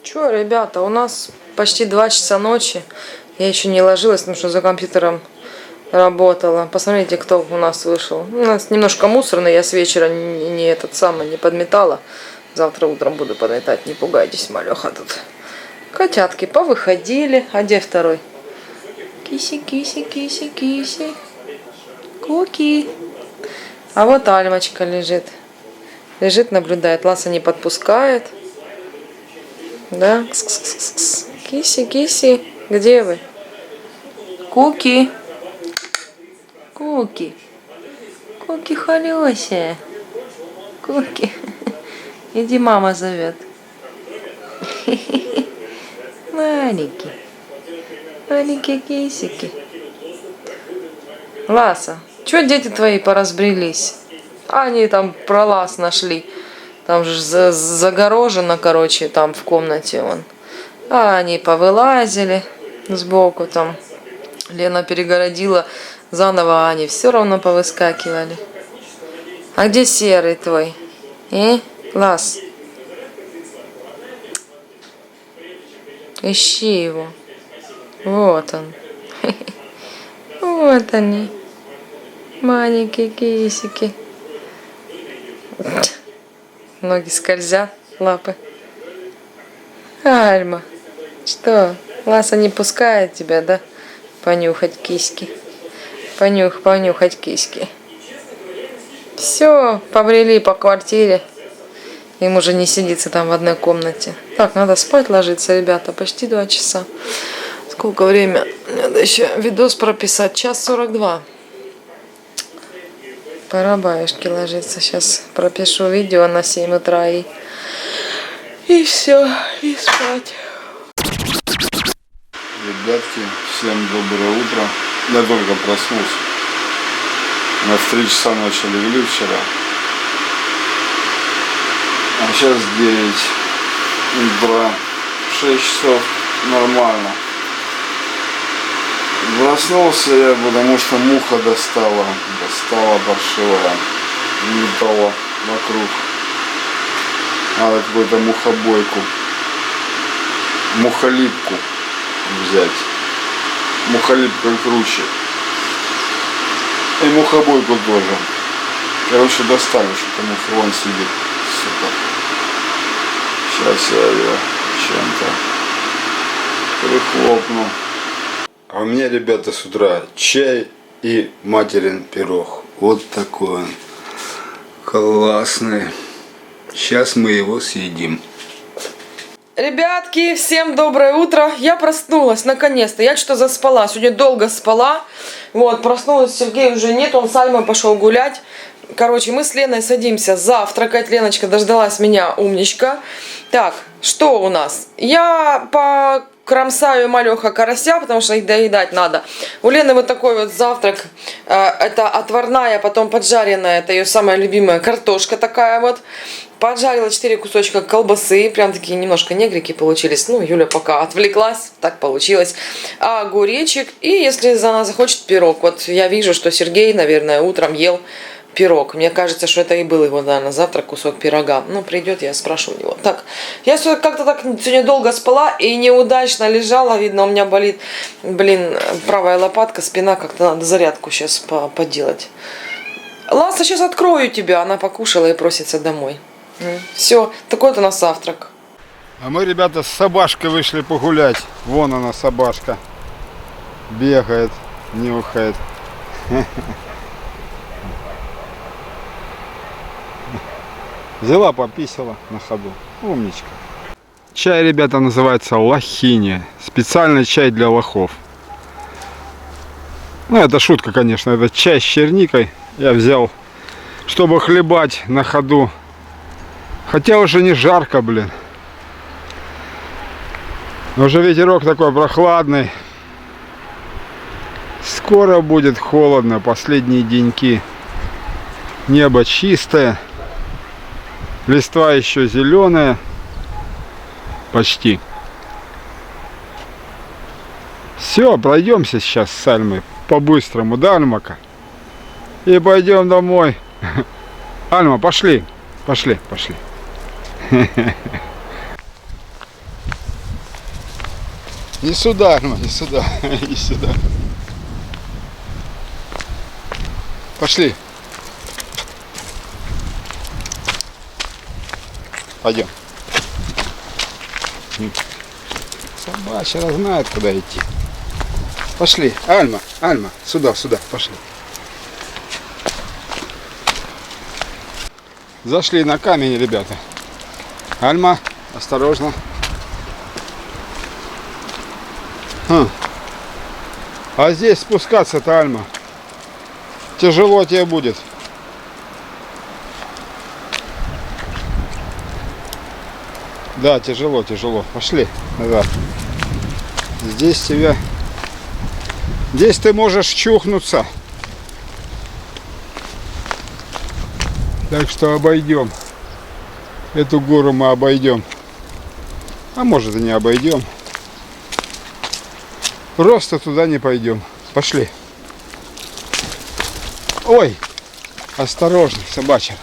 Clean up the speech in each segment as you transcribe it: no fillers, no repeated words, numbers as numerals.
Чё, ребята, у нас почти 2 часа ночи. Я еще не ложилась, потому что за компьютером работала. Посмотрите, кто у нас вышел. У нас немножко мусорно, я с вечера не подметала. Завтра утром буду подметать, не пугайтесь, малеха тут. Котятки повыходили. А где второй? Киси, киси, киси, киси. Куки. А вот Альмочка лежит. Лежит, наблюдает. Ласа не подпускает. Да? Кс-кс-кс-кс. Киси, киси. Где вы? Куки. Куки. Куки холёсая. Куки. Иди, мама зовет. Маленький. Маленькие кисики. Ласа, чё дети твои поразбрелись? Они там пролаз нашли. Там же загорожено, короче, там в комнате вон. А они повылазили сбоку там. Лена перегородила заново, а они все равно повыскакивали. А где серый твой? Лас. Ищи его. Вот он. Вот они. Маленькие кисики. Ноги скользят, лапы. Альма. Что? Ласа не пускает тебя, да? Понюхать киски. Понюхать киски. Все, побрели по квартире. Им уже не сидится там в одной комнате. Так, надо спать ложиться, ребята. Почти 2 часа. Сколько время? Надо еще видос прописать. 1:42. Пора баюшки ложиться. Сейчас пропишу видео на 7 утра и все, и спать. Ребятки, всем доброе утро. Я только проснулся. Мы в 3 часа ночи легли вчера. А сейчас 9 утра. 6 часов нормально. Проснулся я, потому что муха достала паршивая. Летала вокруг. Надо какую-то мухобойку. Мухолипку взять. Мухолипка круче. И мухобойку тоже. Короче, достали, что муха вон сидит. Сука. Сейчас я ее чем-то прихлопну. А у меня, ребята, с утра чай и материн пирог. Вот такой он. Классный. Сейчас мы его съедим. Ребятки, всем доброе утро. Я проснулась, наконец-то. Я что-то заспала. Сегодня долго спала. Вот, проснулась, Сергея уже нет. Он с Альмой пошел гулять. Короче, мы с Леной садимся завтракать. Леночка дождалась меня, умничка. Так, что у нас? Я покромсаю малеха карася, потому что их доедать надо. У Лены вот такой вот завтрак. Это отварная, потом поджаренная. Это ее самая любимая картошка такая вот. Поджарила 4 кусочка колбасы. Прям такие немножко негрики получились. Ну, Юля пока отвлеклась. Так получилось. А огуречек. И если она захочет, пирог. Вот я вижу, что Сергей, наверное, утром ел пирог. Мне кажется, что это и был его, да, на завтрак кусок пирога. Ну, придет, я спрошу у него. Так, я как-то так сегодня долго спала и неудачно лежала. Видно, у меня болит, блин, правая лопатка, спина. Как-то надо зарядку сейчас поделать. Ласа, сейчас открою тебя. Она покушала и просится домой. Все, такой-то на завтрак. А мы, ребята, с собачкой вышли погулять. Вон она, собачка. Бегает, нюхает. Взяла, пописала на ходу. Умничка. Чай, ребята, называется лохини. Специальный чай для лохов. Ну, это шутка, конечно. Это чай с черникой. Я взял, чтобы хлебать на ходу. Хотя уже не жарко, блин. Но уже ветерок такой прохладный. Скоро будет холодно. Последние деньки. Небо чистое. Листва еще зеленая. Почти. Все, пройдемся сейчас с Альмой по-быстрому, да, Альмака? И пойдем домой. Альма, пошли. Пошли. Не сюда, Альма, не сюда. Не сюда. Пошли. Пойдем. Собачья знает, куда идти. Пошли. Альма, Альма, сюда, сюда, пошли. Зашли на камень, ребята. Альма, осторожно. А здесь спускаться-то, Альма, тяжело тебе будет. Да, тяжело, тяжело. Пошли назад. Здесь тебя... Здесь ты можешь чухнуться. Так что обойдем. Эту гору мы обойдем. А может и не обойдем. Просто туда не пойдем. Пошли. Ой, осторожно, собачья.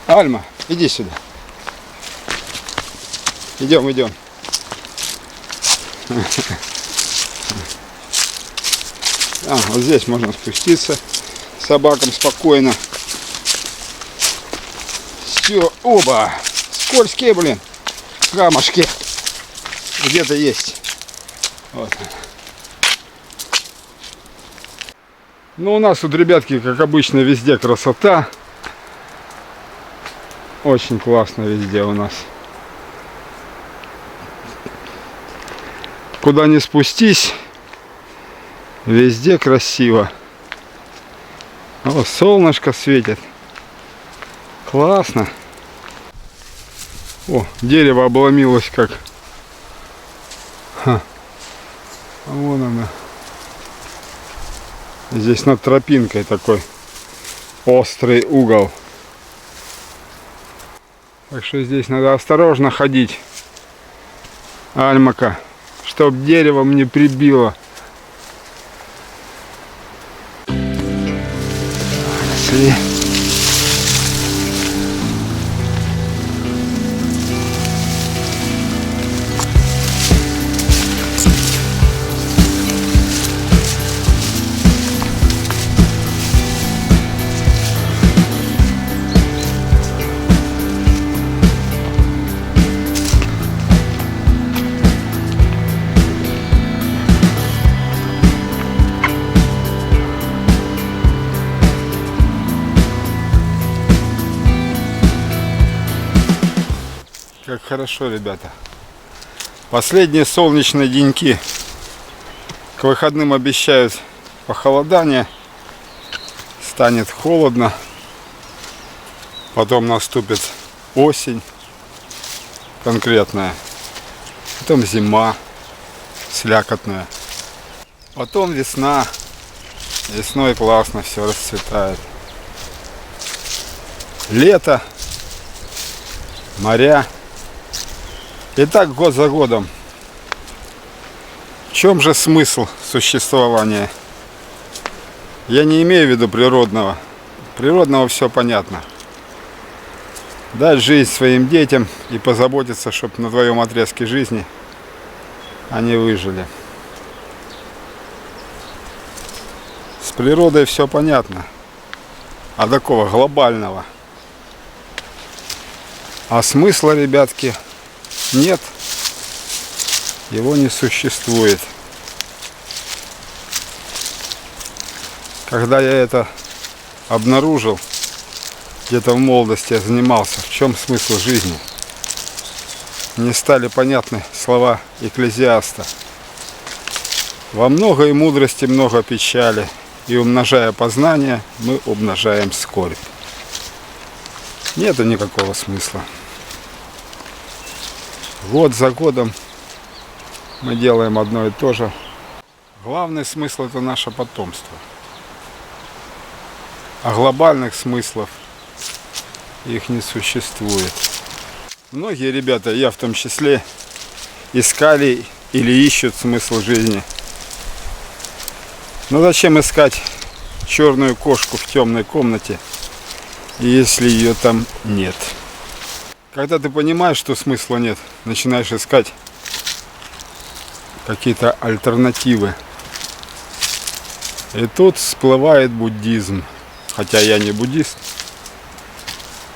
Альма, иди сюда. Идем, идем. Вот здесь можно спуститься собакам спокойно. Все, оба. Скользкие, блин, камушки. Где-то есть. Вот. Ну, у нас тут, ребятки, как обычно, везде красота. Очень классно везде у нас. Куда ни спустись, везде красиво. О, солнышко светит. Классно. О, дерево обломилось как. Ха. А вон оно. Здесь над тропинкой такой острый угол. Так что здесь надо осторожно ходить. Альмака, чтоб деревом не прибило. Пошли. Как хорошо, ребята. Последние солнечные деньки. К выходным обещают похолодание. Станет холодно. Потом наступит осень конкретная. Потом зима слякотная. Потом весна. Весной классно все расцветает. Лето. Моря. И так год за годом. В чем же смысл существования? Я не имею в виду природного. Природного все понятно. Дать жизнь своим детям и позаботиться, чтобы на твоем отрезке жизни они выжили. С природой все понятно. А такого глобального. А смысла, ребятки, нет. Его не существует. Когда я это обнаружил, где-то в молодости я занимался, в чем смысл жизни, мне стали понятны слова Экклезиаста. Во многой мудрости много печали, и умножая познание, мы умножаем скорбь. Нету никакого смысла. Год за годом мы делаем одно и то же. Главный смысл — это наше потомство. А глобальных смыслов их не существует. Многие ребята, я в том числе, искали или ищут смысл жизни. Но зачем искать черную кошку в темной комнате, если ее там нет? Когда ты понимаешь, что смысла нет, начинаешь искать какие-то альтернативы. И тут всплывает буддизм. Хотя я не буддист,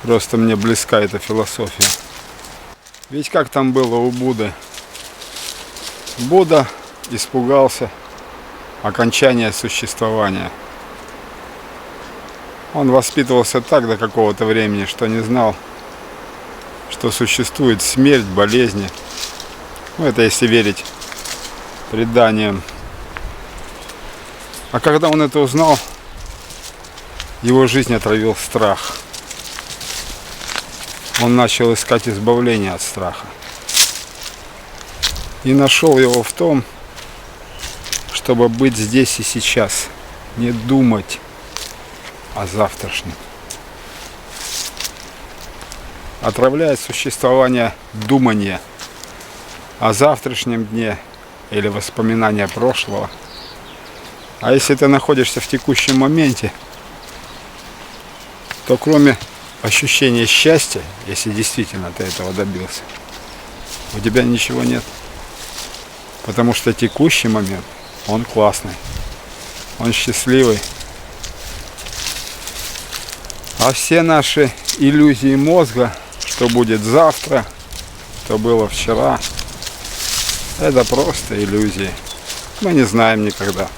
просто мне близка эта философия. Ведь как там было у Будды? Будда испугался окончания существования. Он воспитывался так до какого-то времени, что не знал, что существует смерть, болезни. Ну, это если верить преданиям. А когда он это узнал, его жизнь отравил страх. Он начал искать избавления от страха. И нашел его в том, чтобы быть здесь и сейчас. Не думать о завтрашнем. Отравляет существование думание о завтрашнем дне или воспоминания прошлого. А если ты находишься в текущем моменте, то кроме ощущения счастья, если действительно ты этого добился, у тебя ничего нет. Потому что текущий момент, он классный, он счастливый. А все наши иллюзии мозга, что будет завтра, что было вчера, это просто иллюзии. Мы не знаем никогда,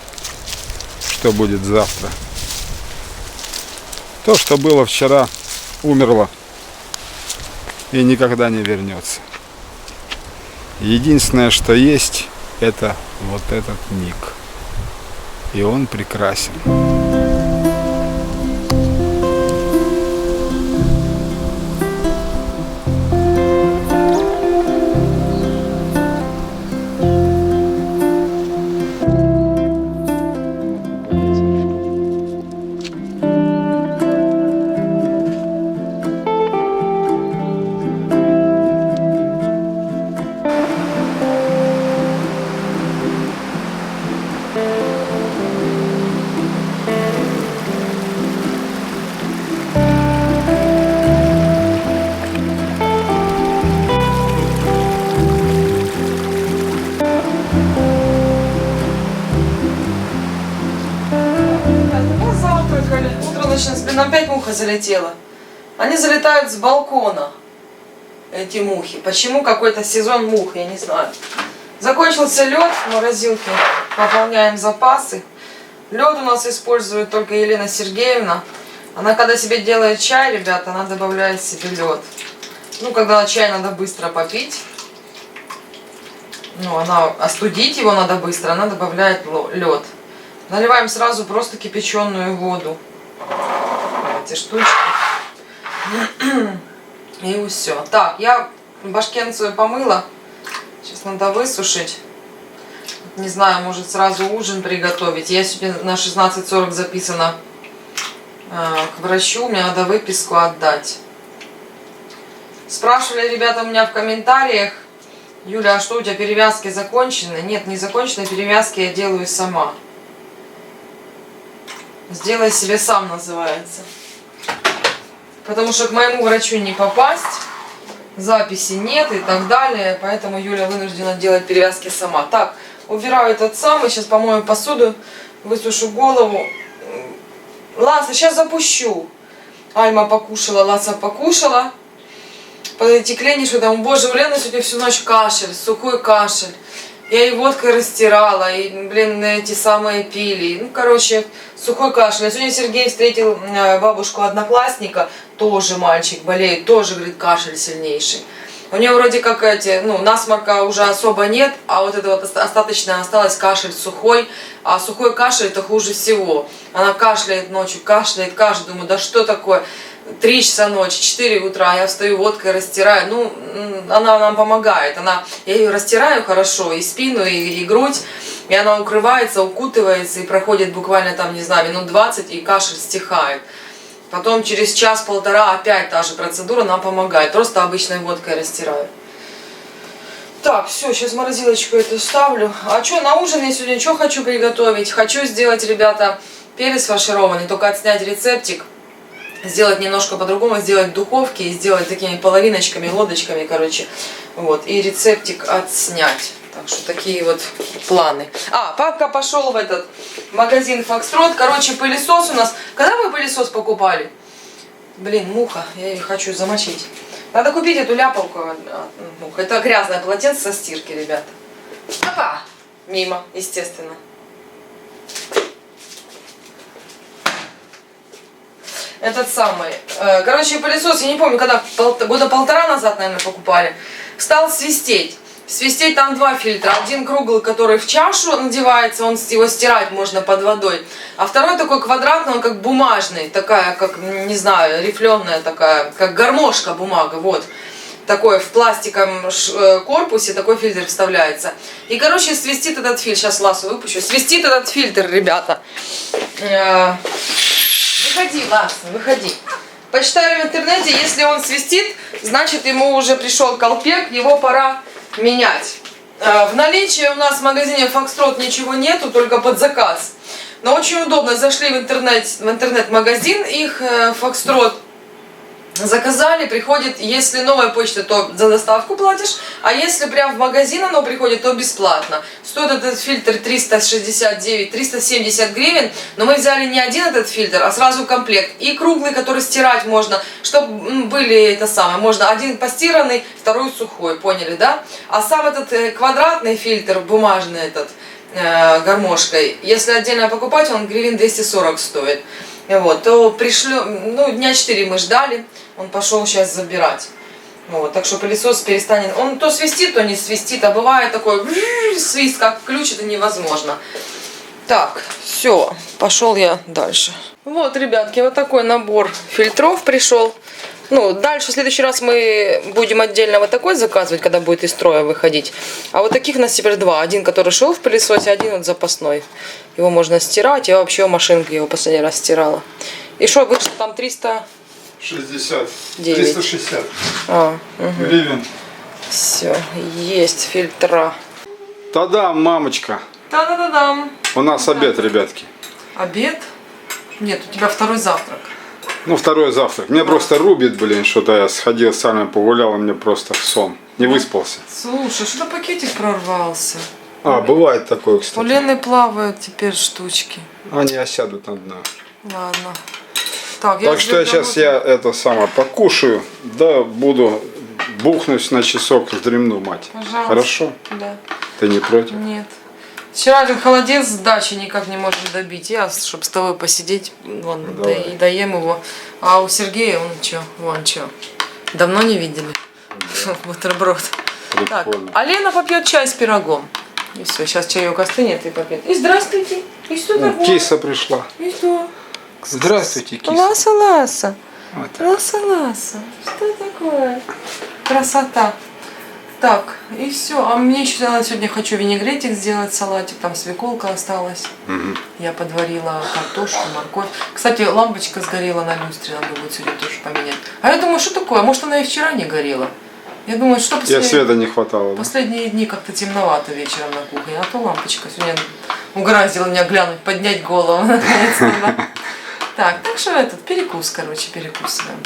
что будет завтра. То, что было вчера, умерло и никогда не вернется. Единственное, что есть, это вот этот миг. И он прекрасен. Нам опять муха залетела. Они залетают с балкона, эти мухи. Почему какой-то сезон мух, я не знаю. Закончился лед в морозилке, пополняем запасы. Лед у нас использует только Елена Сергеевна. Она когда себе делает чай, ребята, она добавляет себе лед. Ну, когда чай надо быстро попить, ну, остудить его надо быстро, она добавляет лед. Наливаем сразу просто кипяченую воду. Эти штучки. И все. Так, я башкенцию помыла. Сейчас надо высушить. Не знаю, может сразу ужин приготовить. Я сегодня на 16:40 записана к врачу. Мне надо выписку отдать. Спрашивали ребята у меня в комментариях: Юля, а что у тебя перевязки закончены? Нет, не закончены перевязки, я делаю сама. Сделай себе сам называется. Потому что к моему врачу не попасть, записи нет и так далее. Поэтому Юля вынуждена делать перевязки сама. Так, убираю этот самый, сейчас помою посуду, высушу голову. Ласа, сейчас запущу. Альма покушала, Ласа покушала. Потекли, что там, боже, у Лены сегодня всю ночь кашель, сухой кашель. Я и водкой растирала, и, блин, эти самые пили. Ну, короче, сухой кашель. А сегодня Сергей встретил бабушку одноклассника, тоже мальчик болеет, тоже, говорит, кашель сильнейший. У нее вроде как насморка уже особо нет, а вот это вот остаточно осталось кашель сухой. А сухой кашель это хуже всего. Она кашляет ночью, кашляет, думаю, да что такое? 3 часа ночи, 4 утра, я встаю, водкой растираю. Ну, она нам помогает. Я ее растираю хорошо, и спину, и грудь. И она укрывается, укутывается, и проходит буквально там, не знаю, минут 20, и кашель стихает. Потом через час-полтора опять та же процедура нам помогает. Просто обычной водкой растираю. Так, все, сейчас морозилочку эту ставлю. А что, на ужин я сегодня что хочу приготовить? Хочу сделать, ребята, перец фаршированный, только отснять рецептик. Сделать немножко по-другому, сделать в духовке и сделать такими половиночками, лодочками, короче. Вот, и рецептик отснять. Так что такие вот планы. А, папка пошел в этот магазин Foxtrot. Короче, пылесос у нас. Когда мы пылесос покупали? Блин, муха, я ее хочу замочить. Надо купить эту ляпалку. Это грязное полотенце со стирки, ребята. Опа! Мимо, естественно. Этот самый. Короче, пылесос, я не помню, когда, года полтора назад, наверное, покупали. Стал свистеть. Свистеть там два фильтра. Один круглый, который в чашу надевается, его стирать можно под водой. А второй такой квадратный, он как бумажный, такая, как, не знаю, рифленая такая, как гармошка бумага, вот. Такой в пластиковом корпусе такой фильтр вставляется. И, короче, свистит этот фильтр, сейчас ласу выпущу, свистит этот фильтр, ребята. Выходи, Лас, выходи. Почитали в интернете, если он свистит, значит ему уже пришел колпек, его пора менять. В наличии у нас в магазине Foxtrot ничего нету, только под заказ. Но очень удобно, зашли в интернет-магазин их Foxtrot, заказали, приходит, если новая почта, то за доставку платишь, а если прям в магазин оно приходит, то бесплатно. Стоит этот фильтр 370 гривен, но мы взяли не один этот фильтр, а сразу комплект. И круглый, который стирать можно, чтобы были это самое, можно один постиранный, второй сухой, поняли, да? А сам этот квадратный фильтр, бумажный этот, гармошкой, если отдельно покупать, он гривен 240 стоит. Вот, то пришлю, ну, дня 4 мы ждали, он пошел сейчас забирать. Вот, так что пылесос перестанет, он то свистит, то не свистит, а бывает такой свист, как включит, и невозможно. Так, все, пошел я дальше. Вот, ребятки, вот такой набор фильтров пришел. Ну, дальше, в следующий раз мы будем отдельно вот такой заказывать, когда будет из строя выходить. А вот таких у нас теперь два. Один, который шел в пылесосе, один вот запасной. Его можно стирать. Я вообще в машинке его последний раз стирала. И что, вышло там 360 гривен. Все, есть фильтра. Та-дам, мамочка. Та-да-да-дам. У нас обед, ребятки. Обед? Нет, у тебя второй завтрак. Ну, второй завтрак. Меня просто рубит, блин, что-то я сходил с Альмой, погулял, и мне просто в сон. Не выспался. Слушай, что-то пакетик прорвался. А, бывает такое, кстати. У Лены плавают теперь штучки. Они осядут на дно. Ладно. Так что я сейчас это самое покушаю, да буду бухнусь на часок, вздремну, мать. Пожалуйста. Хорошо? Да. Ты не против? Нет. Вчера этот холодец с дачи никак не можем добить. Я, чтобы с тобой посидеть, вон, да, и доем его. А у Сергея, он что? Вон что. Давно не видели? Да. Бутерброд. Так, а Лена попьет чай с пирогом. И все, сейчас чаек остынет и попьет. И здравствуйте. И что такое? Киса пришла. И что? Здравствуйте, киса. Ласа-ласа. Вот. Ласа-ласа. Что такое? Красота. Так, и все. А мне еще сегодня хочу винегретик сделать, салатик. Там свеколка осталась. Угу. Я подварила картошку, морковь. Кстати, лампочка сгорела на люстре, надо будет сегодня тоже поменять. А я думаю, что такое? Может, она и вчера не горела? Я думаю, что Тебе света не хватало. Последние дни как-то темновато вечером на кухне. А то лампочка сегодня угораздила меня глянуть, поднять голову. Так, так что этот перекус, короче, перекусываем.